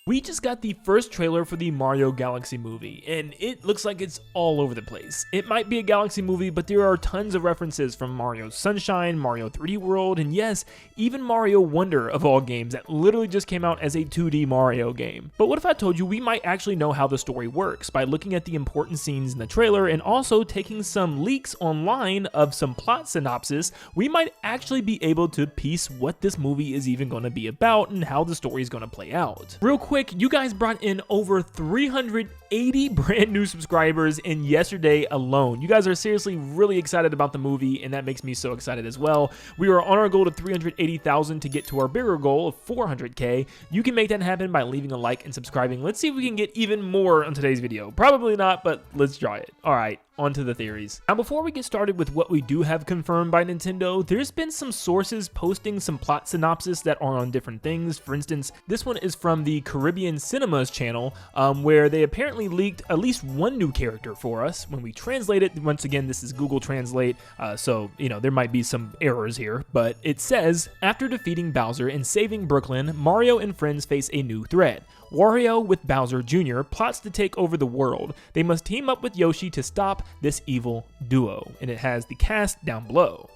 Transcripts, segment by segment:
We just got the first trailer for the Mario Galaxy movie, and it looks like it's all over the place. It might be a Galaxy movie, but there are tons of references from Mario Sunshine, Mario 3D World, and yes, even Mario Wonder of all games that literally just came out as a 2D Mario game. But what if I told you we might actually know how the story works by looking at the important scenes in the trailer and also taking some leaks online of some plot synopsis? We might actually be able to piece what this movie is even going to be about and how the story is going to play out. Real quick, you guys brought in over 380 brand new subscribers in yesterday alone. You guys are seriously really excited about the movie, and that makes me so excited as well. We are on our goal to 380,000 to get to our bigger goal of 400k. You can make that happen by leaving a like and subscribing. Let's see if we can get even more on today's video. Probably not, but let's try it. All right. On to the theories. Now, before we get started with what we do have confirmed by Nintendo, there's been some sources posting some plot synopsis that are on different things. For instance, this one is from the Caribbean Cinemas channel, where they apparently leaked at least one new character for us. When we translate it, once again, this is Google Translate, so, you know, there might be some errors here, but it says, after defeating Bowser and saving Brooklyn, Mario and friends face a new threat. Wario with Bowser Jr. plots to take over the world. They must team up with Yoshi to stop this evil duo, and it has the cast down below.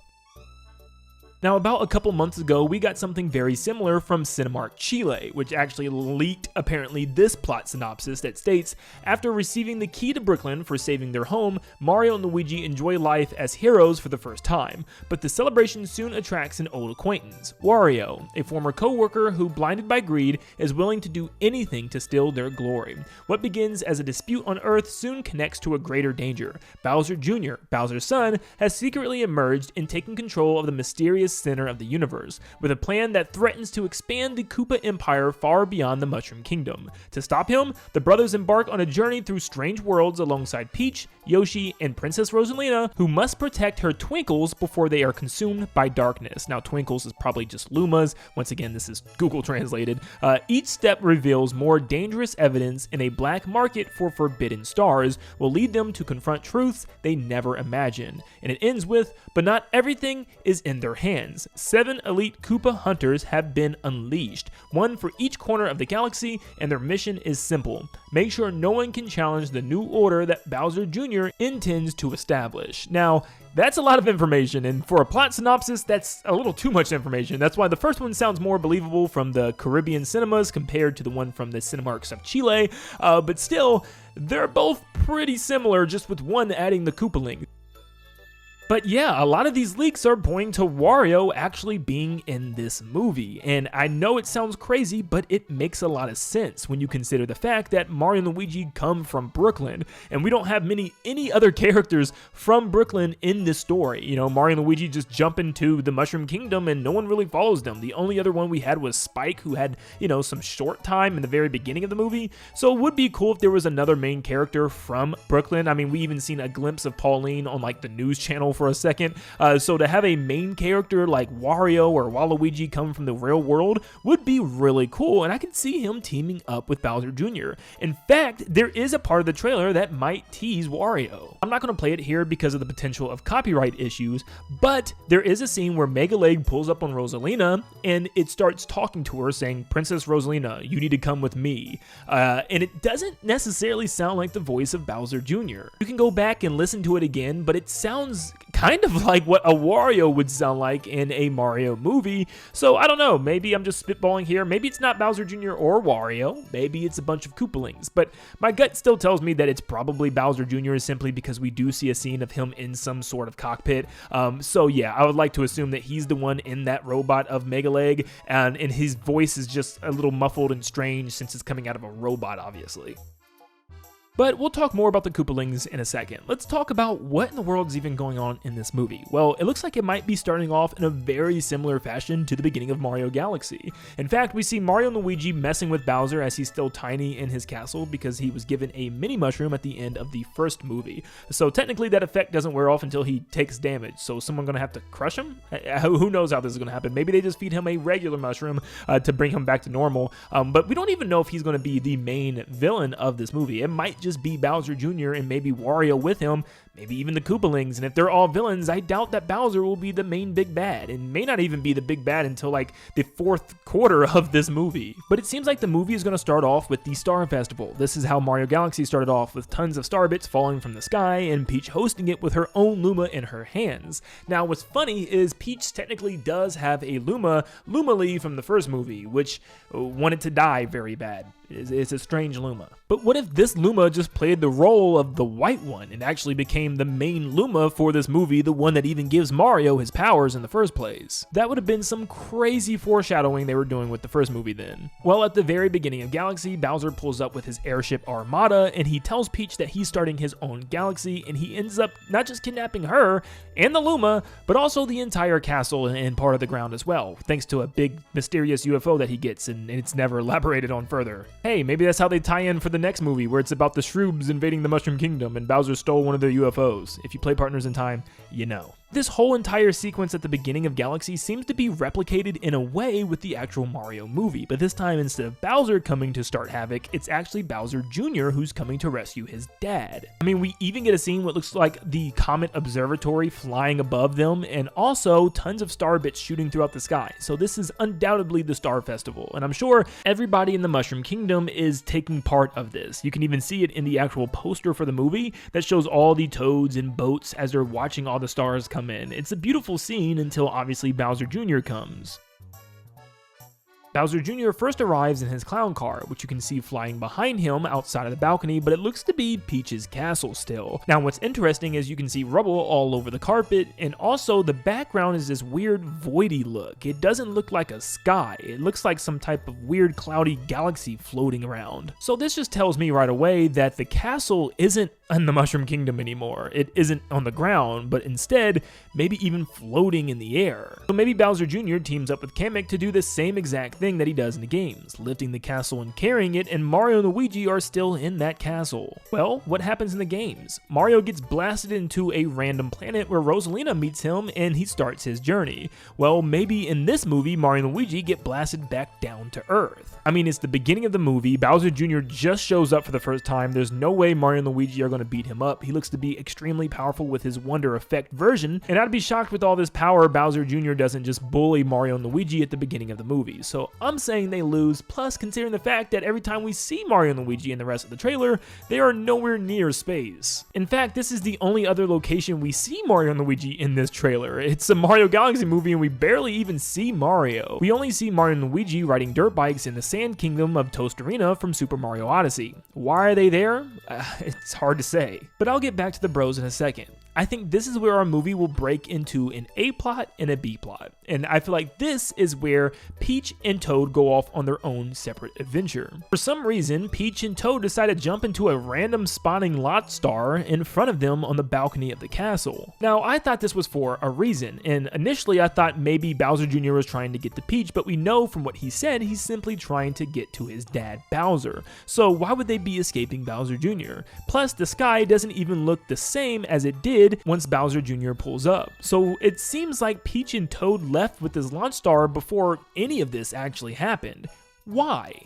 Now, about a couple months ago, we got something very similar from Cinemark Chile, which actually leaked apparently this plot synopsis that states, after receiving the key to Brooklyn for saving their home, Mario and Luigi enjoy life as heroes for the first time, but the celebration soon attracts an old acquaintance, Wario, a former co-worker who, blinded by greed, is willing to do anything to steal their glory. What begins as a dispute on Earth soon connects to a greater danger. Bowser Jr., Bowser's son, has secretly emerged and taken control of the mysterious center of the universe, with a plan that threatens to expand the Koopa Empire far beyond the Mushroom Kingdom. To stop him, the brothers embark on a journey through strange worlds alongside Peach, Yoshi, and Princess Rosalina, who must protect her Twinkles before they are consumed by darkness. Now, Twinkles is probably just Lumas. Once again, this is Google translated. Each step reveals more dangerous evidence, and a black market for forbidden stars will lead them to confront truths they never imagined. And it ends with, but not everything is in their hands. 7 elite Koopa hunters have been unleashed, one for each corner of the galaxy, and their mission is simple. Make sure no one can challenge the new order that Bowser Jr. intends to establish. Now, that's a lot of information, and for a plot synopsis, that's a little too much information. That's why the first one sounds more believable from the Caribbean Cinemas compared to the one from the Cinemarks of Chile, but still, they're both pretty similar, just with one adding the Koopaling. But yeah, a lot of these leaks are pointing to Wario actually being in this movie, and I know it sounds crazy, but it makes a lot of sense when you consider the fact that Mario and Luigi come from Brooklyn, and we don't have any other characters from Brooklyn in this story. You know, Mario and Luigi just jump into the Mushroom Kingdom and no one really follows them. The only other one we had was Spike, who had, you know, some short time in the very beginning of the movie, so it would be cool if there was another main character from Brooklyn. I mean, we even seen a glimpse of Pauline on like the news channel for a second, so to have a main character like Wario or Waluigi come from the real world would be really cool, and I could see him teaming up with Bowser Jr. In fact, there is a part of the trailer that might tease Wario. I'm not going to play it here because of the potential of copyright issues, but there is a scene where Mega Leg pulls up on Rosalina and it starts talking to her saying, "Princess Rosalina, you need to come with me," and it doesn't necessarily sound like the voice of Bowser Jr. You can go back and listen to it again, but it sounds kind of like what a Wario would sound like in a Mario movie. So I don't know, maybe I'm just spitballing here. Maybe it's not Bowser Jr. or Wario. Maybe it's a bunch of Koopalings. But my gut still tells me that it's probably Bowser Jr. simply because we do see a scene of him in some sort of cockpit. So yeah, I would like to assume that he's the one in that robot of Mega Leg, and his voice is just a little muffled and strange since it's coming out of a robot, obviously. But we'll talk more about the Koopalings in a second. Let's talk about what in the world is even going on in this movie. Well, it looks like it might be starting off in a very similar fashion to the beginning of Mario Galaxy. In fact, we see Mario and Luigi messing with Bowser as he's still tiny in his castle because he was given a mini mushroom at the end of the first movie. So technically that effect doesn't wear off until he takes damage. So is someone going to have to crush him? Who knows how this is going to happen? Maybe they just feed him a regular mushroom to bring him back to normal. But we don't even know if he's going to be the main villain of this movie. It might just be Bowser Jr. and maybe Wario with him, maybe even the Koopalings, and if they're all villains, I doubt that Bowser will be the main big bad, and may not even be the big bad until like the 4th quarter of this movie. But it seems like the movie is going to start off with the Star Festival. This is how Mario Galaxy started off, with tons of star bits falling from the sky, and Peach hosting it with her own Luma in her hands. Now what's funny is Peach technically does have a Luma Lee from the first movie, which wanted to die very bad. It's a strange Luma. But what if this Luma just played the role of the white one and actually became the main Luma for this movie, the one that even gives Mario his powers in the first place? That would have been some crazy foreshadowing they were doing with the first movie then. Well, at the very beginning of Galaxy, Bowser pulls up with his airship Armada, and he tells Peach that he's starting his own galaxy, and he ends up not just kidnapping her and the Luma, but also the entire castle and part of the ground as well, thanks to a big mysterious UFO that he gets, and it's never elaborated on further. Hey, maybe that's how they tie in for the next movie, where it's about the Shroobs invading the Mushroom Kingdom and Bowser stole one of their UFOs. If you play Partners in Time, you know. This whole entire sequence at the beginning of Galaxy seems to be replicated in a way with the actual Mario movie, but this time instead of Bowser coming to start havoc, it's actually Bowser Jr. who's coming to rescue his dad. I mean, we even get a scene what looks like the Comet Observatory flying above them, and also tons of star bits shooting throughout the sky. So this is undoubtedly the Star Festival, and I'm sure everybody in the Mushroom Kingdom is taking part of this. You can even see it in the actual poster for the movie that shows all the toads and boats as they're watching all the stars come in. It's a beautiful scene until obviously Bowser Jr. comes. Bowser Jr. first arrives in his clown car, which you can see flying behind him outside of the balcony, but it looks to be Peach's castle still. Now what's interesting is you can see rubble all over the carpet, and also the background is this weird voidy look. It doesn't look like a sky, it looks like some type of weird cloudy galaxy floating around. So this just tells me right away that the castle isn't in the Mushroom Kingdom anymore. It isn't on the ground, but instead maybe even floating in the air. So maybe Bowser Jr. teams up with Kamek to do the same exact thing that he does in the games, lifting the castle and carrying it, and Mario and Luigi are still in that castle. Well, what happens in the games? Mario gets blasted into a random planet where Rosalina meets him and he starts his journey. Well, maybe in this movie, Mario and Luigi get blasted back down to Earth. I mean, it's the beginning of the movie, Bowser Jr. just shows up for the first time, there's no way Mario and Luigi are going to beat him up. He looks to be extremely powerful with his Wonder Effect version, and I'd be shocked with all this power Bowser Jr. doesn't just bully Mario and Luigi at the beginning of the movie. So I'm saying they lose, plus considering the fact that every time we see Mario and Luigi in the rest of the trailer, they are nowhere near space. In fact, this is the only other location we see Mario and Luigi in this trailer. It's a Mario Galaxy movie and we barely even see Mario. We only see Mario and Luigi riding dirt bikes in the Sand Kingdom of Toast Arena from Super Mario Odyssey. Why are they there? It's hard to say. But I'll get back to the bros in a second. I think this is where our movie will break into an A plot and a B plot. And I feel like this is where Peach and Toad go off on their own separate adventure. For some reason, Peach and Toad decide to jump into a random spawning lot star in front of them on the balcony of the castle. Now, I thought this was for a reason, and initially I thought maybe Bowser Jr. was trying to get to Peach, but we know from what he said, he's simply trying to get to his dad, Bowser. So why would they be escaping Bowser Jr.? Plus, the sky doesn't even look the same as it did once Bowser Jr. pulls up. So it seems like Peach and Toad left with this launch star before any of this actually happened. Why?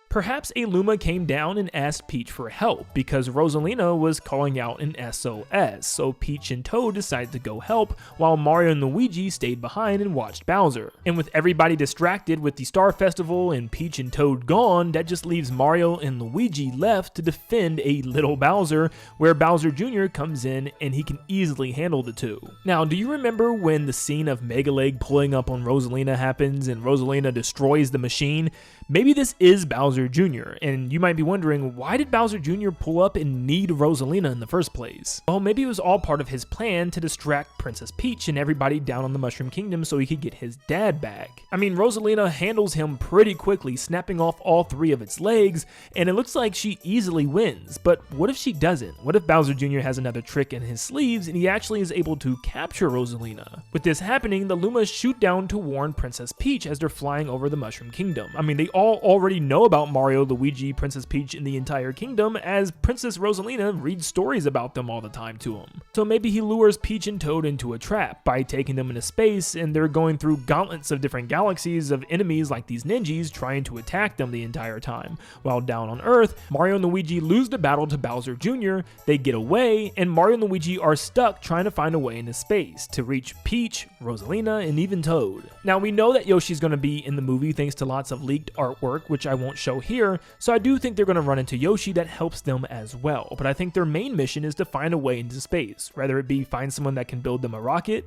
Perhaps a Luma came down and asked Peach for help because Rosalina was calling out an SOS, so Peach and Toad decided to go help while Mario and Luigi stayed behind and watched Bowser. And with everybody distracted with the Star Festival and Peach and Toad gone, that just leaves Mario and Luigi left to defend a little Bowser, where Bowser Jr. comes in and he can easily handle the two. Now, do you remember when the scene of Mega Leg pulling up on Rosalina happens and Rosalina destroys the machine? Maybe this is Bowser Jr., and you might be wondering, why did Bowser Jr. pull up and need Rosalina in the first place? Well, maybe it was all part of his plan to distract Princess Peach and everybody down on the Mushroom Kingdom so he could get his dad back. I mean, Rosalina handles him pretty quickly, snapping off all three of its legs, and it looks like she easily wins. But what if she doesn't? What if Bowser Jr. has another trick in his sleeves and he actually is able to capture Rosalina? With this happening, the Lumas shoot down to warn Princess Peach as they're flying over the Mushroom Kingdom. I mean, they all already know about about Mario, Luigi, Princess Peach, and the entire kingdom, as Princess Rosalina reads stories about them all the time to him. So maybe he lures Peach and Toad into a trap by taking them into space, and they're going through gauntlets of different galaxies of enemies like these ninjas trying to attack them the entire time. While down on Earth, Mario and Luigi lose the battle to Bowser Jr., they get away, and Mario and Luigi are stuck trying to find a way into space to reach Peach, Rosalina, and even Toad. Now we know that Yoshi's going to be in the movie thanks to lots of leaked artwork, which I won't show here, so I do think they're going to run into Yoshi that helps them as well, but I think their main mission is to find a way into space, whether it be find someone that can build them a rocket,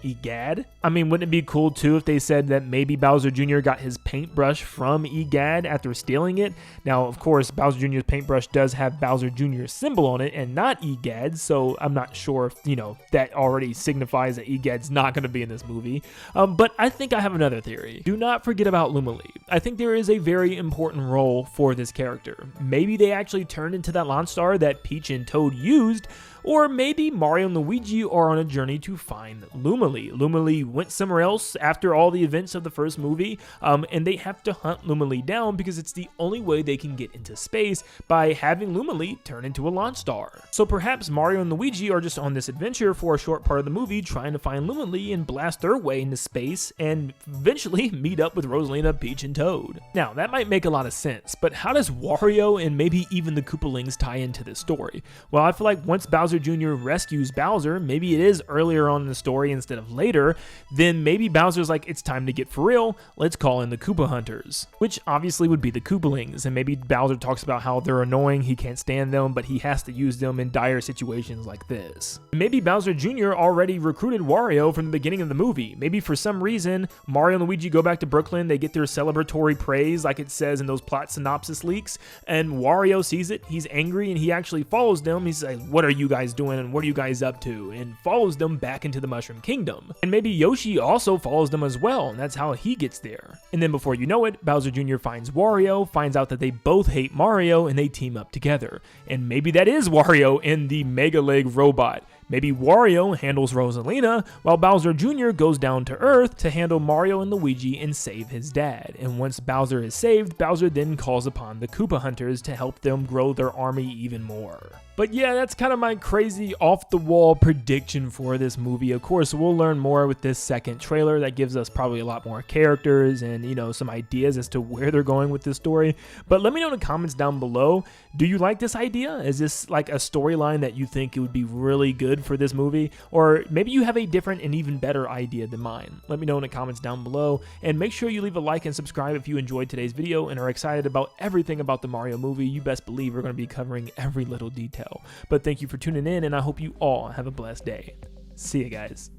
egad. I mean, wouldn't it be cool too if they said that maybe Bowser Jr. got his paintbrush from egad after stealing it? Now, of course, Bowser Jr.'s paintbrush does have Bowser Jr.'s symbol on it and not egad, so I'm not sure if, that already signifies that egad's not going to be in this movie. But I think I have another theory. Do not forget about Lumily. I think there is a very important role for this character. Maybe they actually turned into that launch star that Peach and Toad used, or maybe Mario and Luigi are on a journey to find Lumily. Lumily went somewhere else after all the events of the first movie, and they have to hunt Lumily down because it's the only way they can get into space by having Lumily turn into a launch star. So perhaps Mario and Luigi are just on this adventure for a short part of the movie trying to find Lumily and blast their way into space and eventually meet up with Rosalina, Peach, and Toad. Now, that might make a lot of sense, but how does Wario and maybe even the Koopalings tie into this story? Well, I feel like once Bowser Jr. rescues Bowser, maybe it is earlier on in the story instead of later, then maybe Bowser's like, it's time to get for real, let's call in the Koopa Hunters, which obviously would be the Koopalings, and maybe Bowser talks about how they're annoying, he can't stand them, but he has to use them in dire situations like this. Maybe Bowser Jr. already recruited Wario from the beginning of the movie. Maybe for some reason, Mario and Luigi go back to Brooklyn, they get their celebratory praise like it says in those plot synopsis leaks, and Wario sees it, he's angry, and he actually follows them. He's like, what are you guys doing and what are you guys up to, and follows them back into the Mushroom Kingdom. And maybe Yoshi also follows them as well, and that's how he gets there. And then before you know it, Bowser Jr. finds Wario, finds out that they both hate Mario, and they team up together. And maybe that is Wario and the Mega Leg robot. Maybe Wario handles Rosalina, while Bowser Jr. goes down to Earth to handle Mario and Luigi and save his dad. And once Bowser is saved, Bowser then calls upon the Koopa Hunters to help them grow their army even more. But yeah, that's kind of my crazy off-the-wall prediction for this movie. Of course, we'll learn more with this second trailer that gives us probably a lot more characters and, some ideas as to where they're going with this story. But let me know in the comments down below, do you like this idea? Is this like a storyline that you think it would be really good for this movie? Or maybe you have a different and even better idea than mine. Let me know in the comments down below, and make sure you leave a like and subscribe if you enjoyed today's video and are excited about everything about the Mario movie. You best believe we're going to be covering every little detail. But thank you for tuning in, and I hope you all have a blessed day. See you guys.